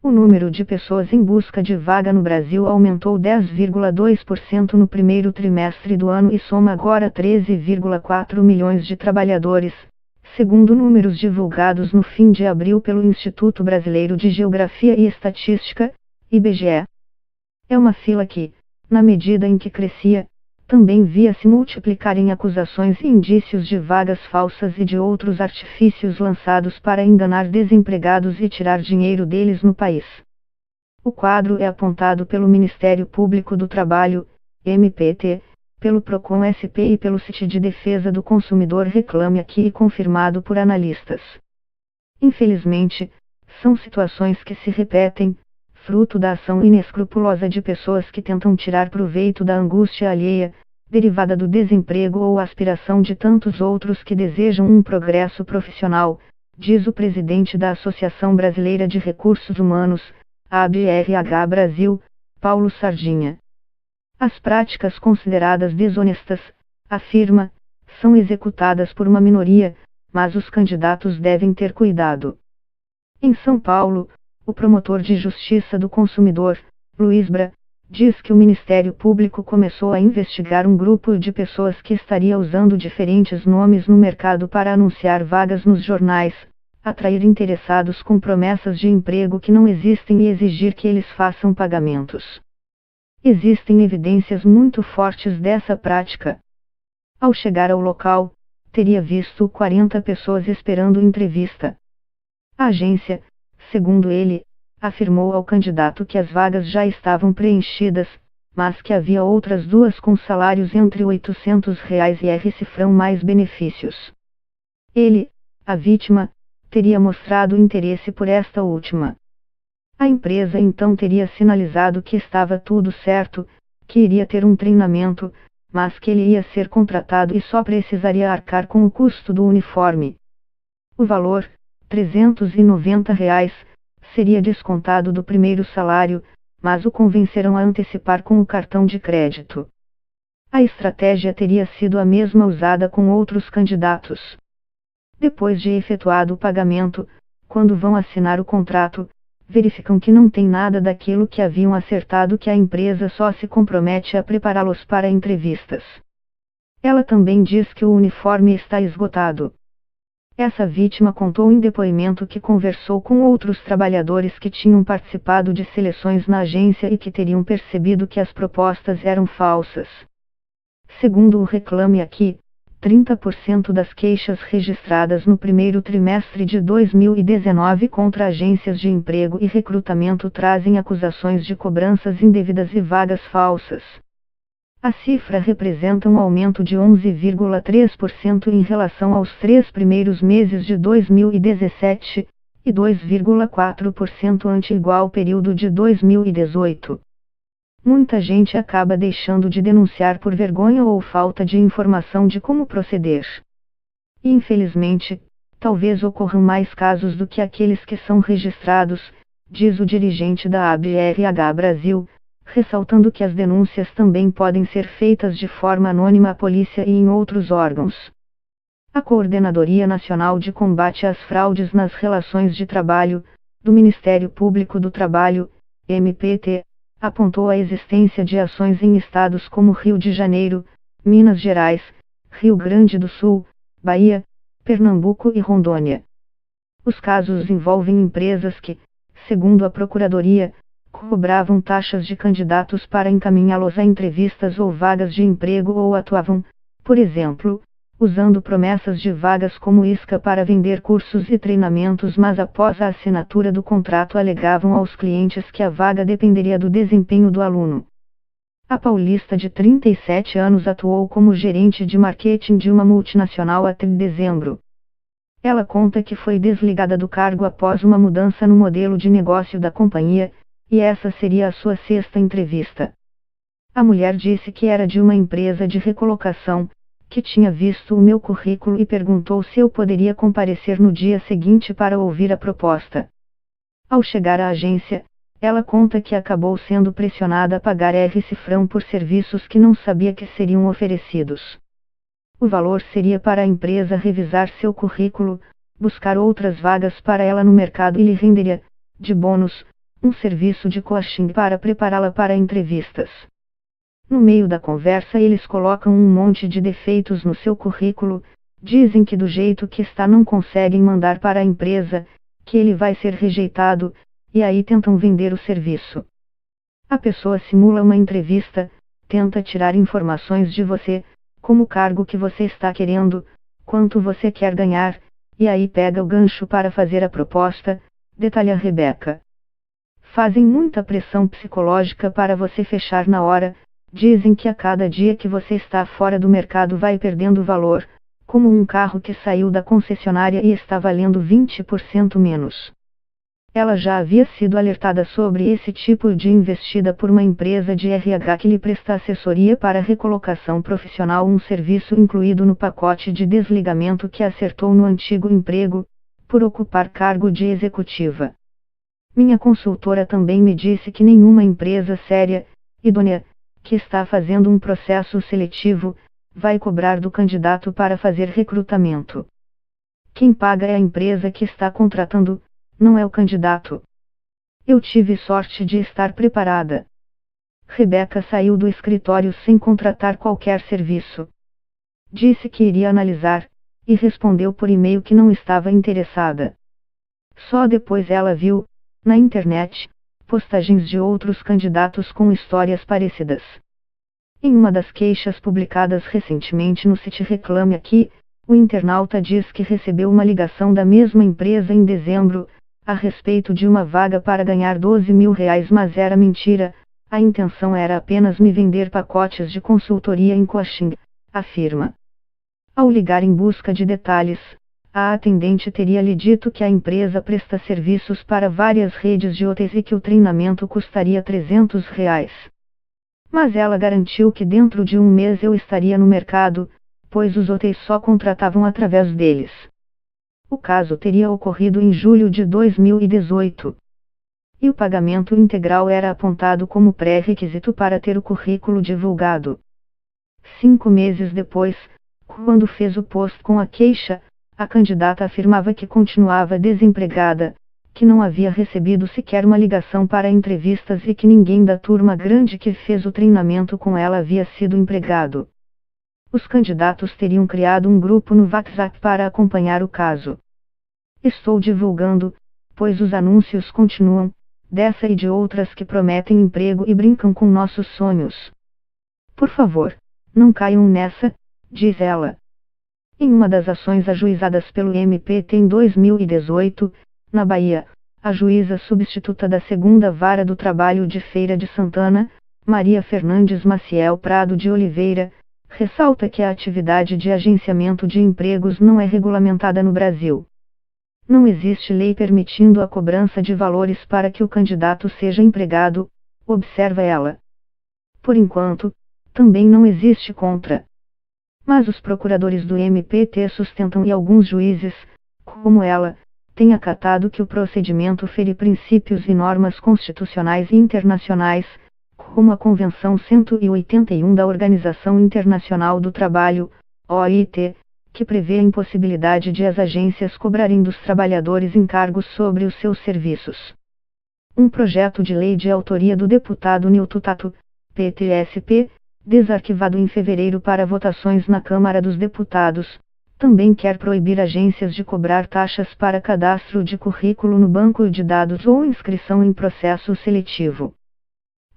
O número de pessoas em busca de vaga no Brasil aumentou 10,2% no primeiro trimestre do ano e soma agora 13,4 milhões de trabalhadores, segundo números divulgados no fim de abril pelo Instituto Brasileiro de Geografia e Estatística, IBGE. É uma fila que, na medida em que crescia, também via-se multiplicarem acusações e indícios de vagas falsas e de outros artifícios lançados para enganar desempregados e tirar dinheiro deles no país. O quadro é apontado pelo Ministério Público do Trabalho, MPT, pelo Procon-SP e pelo Site de Defesa do Consumidor Reclame Aqui e confirmado por analistas. Infelizmente, são situações que se repetem, fruto da ação inescrupulosa de pessoas que tentam tirar proveito da angústia alheia, derivada do desemprego ou aspiração de tantos outros que desejam um progresso profissional, diz o presidente da Associação Brasileira de Recursos Humanos, ABRH Brasil, Paulo Sardinha. As práticas consideradas desonestas, afirma, são executadas por uma minoria, mas os candidatos devem ter cuidado. Em São Paulo, o promotor de Justiça do Consumidor, Luiz Bra, diz que o Ministério Público começou a investigar um grupo de pessoas que estaria usando diferentes nomes no mercado para anunciar vagas nos jornais, atrair interessados com promessas de emprego que não existem e exigir que eles façam pagamentos. Existem evidências muito fortes dessa prática. Ao chegar ao local, teria visto 40 pessoas esperando entrevista. A agência, segundo ele, afirmou ao candidato que as vagas já estavam preenchidas, mas que havia outras duas com salários entre R$800 e R$1.000 mais benefícios. Ele, a vítima, teria mostrado interesse por esta última. A empresa então teria sinalizado que estava tudo certo, que iria ter um treinamento, mas que ele ia ser contratado e só precisaria arcar com o custo do uniforme. O valor, R$390, seria descontado do primeiro salário, mas o convenceram a antecipar com o cartão de crédito. A estratégia teria sido a mesma usada com outros candidatos. Depois de efetuado o pagamento, quando vão assinar o contrato, verificam que não tem nada daquilo que haviam acertado, que a empresa só se compromete a prepará-los para entrevistas. Ela também diz que o uniforme está esgotado. Essa vítima contou em depoimento que conversou com outros trabalhadores que tinham participado de seleções na agência e que teriam percebido que as propostas eram falsas. Segundo o Reclame Aqui, 30% das queixas registradas no primeiro trimestre de 2019 contra agências de emprego e recrutamento trazem acusações de cobranças indevidas e vagas falsas. A cifra representa um aumento de 11,3% em relação aos 3 primeiros meses de 2017, e 2,4% ante igual período de 2018. Muita gente acaba deixando de denunciar por vergonha ou falta de informação de como proceder. E infelizmente, talvez ocorram mais casos do que aqueles que são registrados, diz o dirigente da ABRH Brasil, ressaltando que as denúncias também podem ser feitas de forma anônima à polícia e em outros órgãos. A Coordenadoria Nacional de Combate às Fraudes nas Relações de Trabalho, do Ministério Público do Trabalho, MPT, apontou a existência de ações em estados como Rio de Janeiro, Minas Gerais, Rio Grande do Sul, Bahia, Pernambuco e Rondônia. Os casos envolvem empresas que, segundo a Procuradoria, cobravam taxas de candidatos para encaminhá-los a entrevistas ou vagas de emprego ou atuavam, por exemplo, usando promessas de vagas como isca para vender cursos e treinamentos, mas após a assinatura do contrato alegavam aos clientes que a vaga dependeria do desempenho do aluno. A paulista de 37 anos atuou como gerente de marketing de uma multinacional até dezembro. Ela conta que foi desligada do cargo após uma mudança no modelo de negócio da companhia, e essa seria a sua 6ª entrevista. A mulher disse que era de uma empresa de recolocação, que tinha visto o meu currículo e perguntou se eu poderia comparecer no dia seguinte para ouvir a proposta. Ao chegar à agência, ela conta que acabou sendo pressionada a pagar R$1.000 por serviços que não sabia que seriam oferecidos. O valor seria para a empresa revisar seu currículo, buscar outras vagas para ela no mercado e lhe renderia, de bônus, um serviço de coaching para prepará-la para entrevistas. No meio da conversa eles colocam um monte de defeitos no seu currículo, dizem que do jeito que está não conseguem mandar para a empresa, que ele vai ser rejeitado, e aí tentam vender o serviço. A pessoa simula uma entrevista, tenta tirar informações de você, como o cargo que você está querendo, quanto você quer ganhar, e aí pega o gancho para fazer a proposta, detalha Rebeca. Fazem muita pressão psicológica para você fechar na hora, dizem que a cada dia que você está fora do mercado vai perdendo valor, como um carro que saiu da concessionária e está valendo 20% menos. Ela já havia sido alertada sobre esse tipo de investida por uma empresa de RH que lhe presta assessoria para recolocação profissional, um serviço incluído no pacote de desligamento que acertou no antigo emprego, por ocupar cargo de executiva. Minha consultora também me disse que nenhuma empresa séria, idônea, que está fazendo um processo seletivo, vai cobrar do candidato para fazer recrutamento. Quem paga é a empresa que está contratando, não é o candidato. Eu tive sorte de estar preparada. Rebeca saiu do escritório sem contratar qualquer serviço. Disse que iria analisar, e respondeu por e-mail que não estava interessada. Só depois ela viu, na internet, postagens de outros candidatos com histórias parecidas. Em uma das queixas publicadas recentemente no site Reclame Aqui, o internauta diz que recebeu uma ligação da mesma empresa em dezembro, a respeito de uma vaga para ganhar R$ 12.000, mas era mentira, a intenção era apenas me vender pacotes de consultoria em coaching, afirma. Ao ligar em busca de detalhes, a atendente teria lhe dito que a empresa presta serviços para várias redes de hotéis e que o treinamento custaria R$ 300. Mas ela garantiu que dentro de um mês eu estaria no mercado, pois os hotéis só contratavam através deles. O caso teria ocorrido em julho de 2018. E o pagamento integral era apontado como pré-requisito para ter o currículo divulgado. 5 meses depois, quando fez o post com a queixa, a candidata afirmava que continuava desempregada, que não havia recebido sequer uma ligação para entrevistas e que ninguém da turma grande que fez o treinamento com ela havia sido empregado. Os candidatos teriam criado um grupo no WhatsApp para acompanhar o caso. Estou divulgando, pois os anúncios continuam, dessa e de outras que prometem emprego e brincam com nossos sonhos. Por favor, não caiam nessa, diz ela. Em uma das ações ajuizadas pelo MPT em 2018, na Bahia, a juíza substituta da 2ª Vara do Trabalho de Feira de Santana, Maria Fernandes Maciel Prado de Oliveira, ressalta que a atividade de agenciamento de empregos não é regulamentada no Brasil. Não existe lei permitindo a cobrança de valores para que o candidato seja empregado, observa ela. Por enquanto, também não existe contra. Mas os procuradores do MPT sustentam e alguns juízes, como ela, têm acatado que o procedimento fere princípios e normas constitucionais e internacionais, como a Convenção 181 da Organização Internacional do Trabalho, OIT, que prevê a impossibilidade de as agências cobrarem dos trabalhadores encargos sobre os seus serviços. Um projeto de lei de autoria do deputado Nilton Tato, PTSP, desarquivado em fevereiro para votações na Câmara dos Deputados, também quer proibir agências de cobrar taxas para cadastro de currículo no banco de dados ou inscrição em processo seletivo.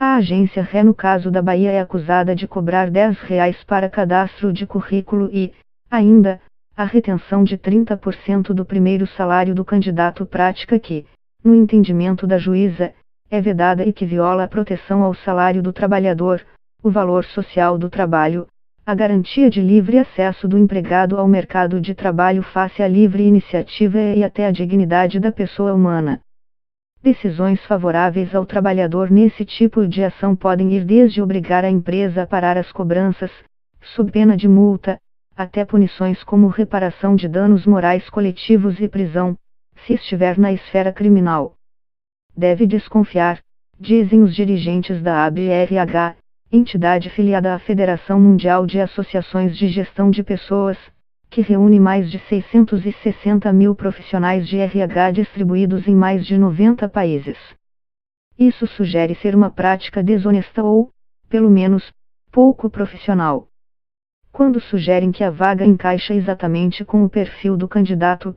A agência RE no caso da Bahia é acusada de cobrar R$ 10 para cadastro de currículo e, ainda, a retenção de 30% do primeiro salário do candidato, prática que, no entendimento da juíza, é vedada e que viola a proteção ao salário do trabalhador, o valor social do trabalho, a garantia de livre acesso do empregado ao mercado de trabalho face à livre iniciativa e até a dignidade da pessoa humana. Decisões favoráveis ao trabalhador nesse tipo de ação podem ir desde obrigar a empresa a parar as cobranças, sob pena de multa, até punições como reparação de danos morais coletivos e prisão, se estiver na esfera criminal. Deve desconfiar, dizem os dirigentes da ABRH, entidade filiada à Federação Mundial de Associações de Gestão de Pessoas, que reúne mais de 660 mil profissionais de RH distribuídos em mais de 90 países. Isso sugere ser uma prática desonesta ou, pelo menos, pouco profissional. Quando sugerem que a vaga encaixa exatamente com o perfil do candidato,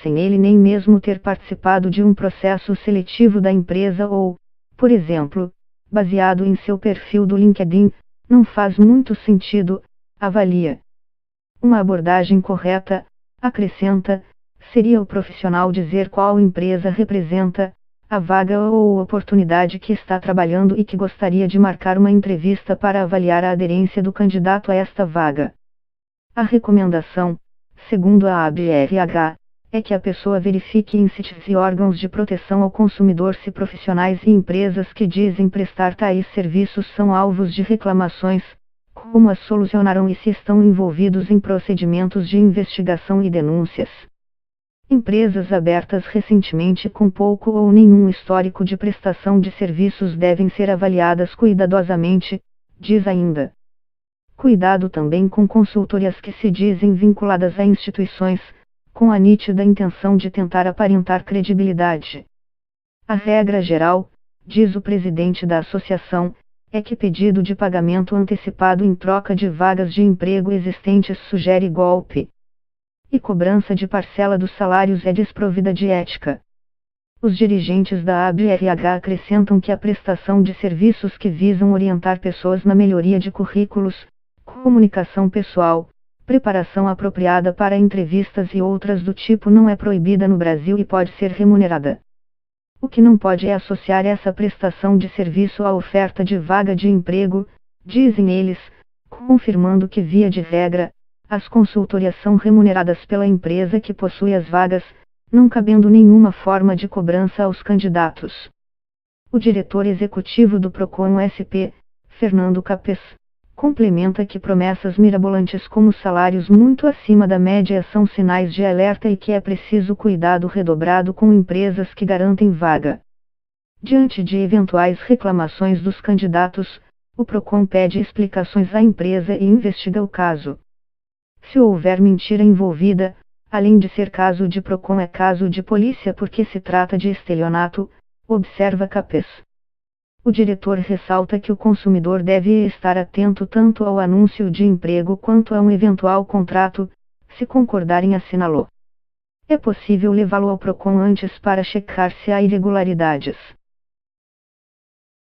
sem ele nem mesmo ter participado de um processo seletivo da empresa ou, por exemplo, baseado em seu perfil do LinkedIn, não faz muito sentido, avalia. Uma abordagem correta, acrescenta, seria o profissional dizer qual empresa representa a vaga ou oportunidade que está trabalhando e que gostaria de marcar uma entrevista para avaliar a aderência do candidato a esta vaga. A recomendação, segundo a ABRH, é que a pessoa verifique em sites e órgãos de proteção ao consumidor se profissionais e empresas que dizem prestar tais serviços são alvos de reclamações, como as solucionaram e se estão envolvidos em procedimentos de investigação e denúncias. Empresas abertas recentemente com pouco ou nenhum histórico de prestação de serviços devem ser avaliadas cuidadosamente, diz ainda. Cuidado também com consultorias que se dizem vinculadas a instituições, com a nítida intenção de tentar aparentar credibilidade. A regra geral, diz o presidente da associação, é que pedido de pagamento antecipado em troca de vagas de emprego existentes sugere golpe. E cobrança de parcela dos salários é desprovida de ética. Os dirigentes da ABRH acrescentam que a prestação de serviços que visam orientar pessoas na melhoria de currículos, comunicação pessoal, preparação apropriada para entrevistas e outras do tipo não é proibida no Brasil e pode ser remunerada. O que não pode é associar essa prestação de serviço à oferta de vaga de emprego, dizem eles, confirmando que via de regra, as consultorias são remuneradas pela empresa que possui as vagas, não cabendo nenhuma forma de cobrança aos candidatos. O diretor executivo do Procon SP, Fernando Capes, complementa que promessas mirabolantes como salários muito acima da média são sinais de alerta e que é preciso cuidado redobrado com empresas que garantem vaga. Diante de eventuais reclamações dos candidatos, o Procon pede explicações à empresa e investiga o caso. Se houver mentira envolvida, além de ser caso de Procon é caso de polícia porque se trata de estelionato, observa Capes. O diretor ressalta que o consumidor deve estar atento tanto ao anúncio de emprego quanto a um eventual contrato, se concordarem, assinalou. É possível levá-lo ao Procon antes para checar se há irregularidades.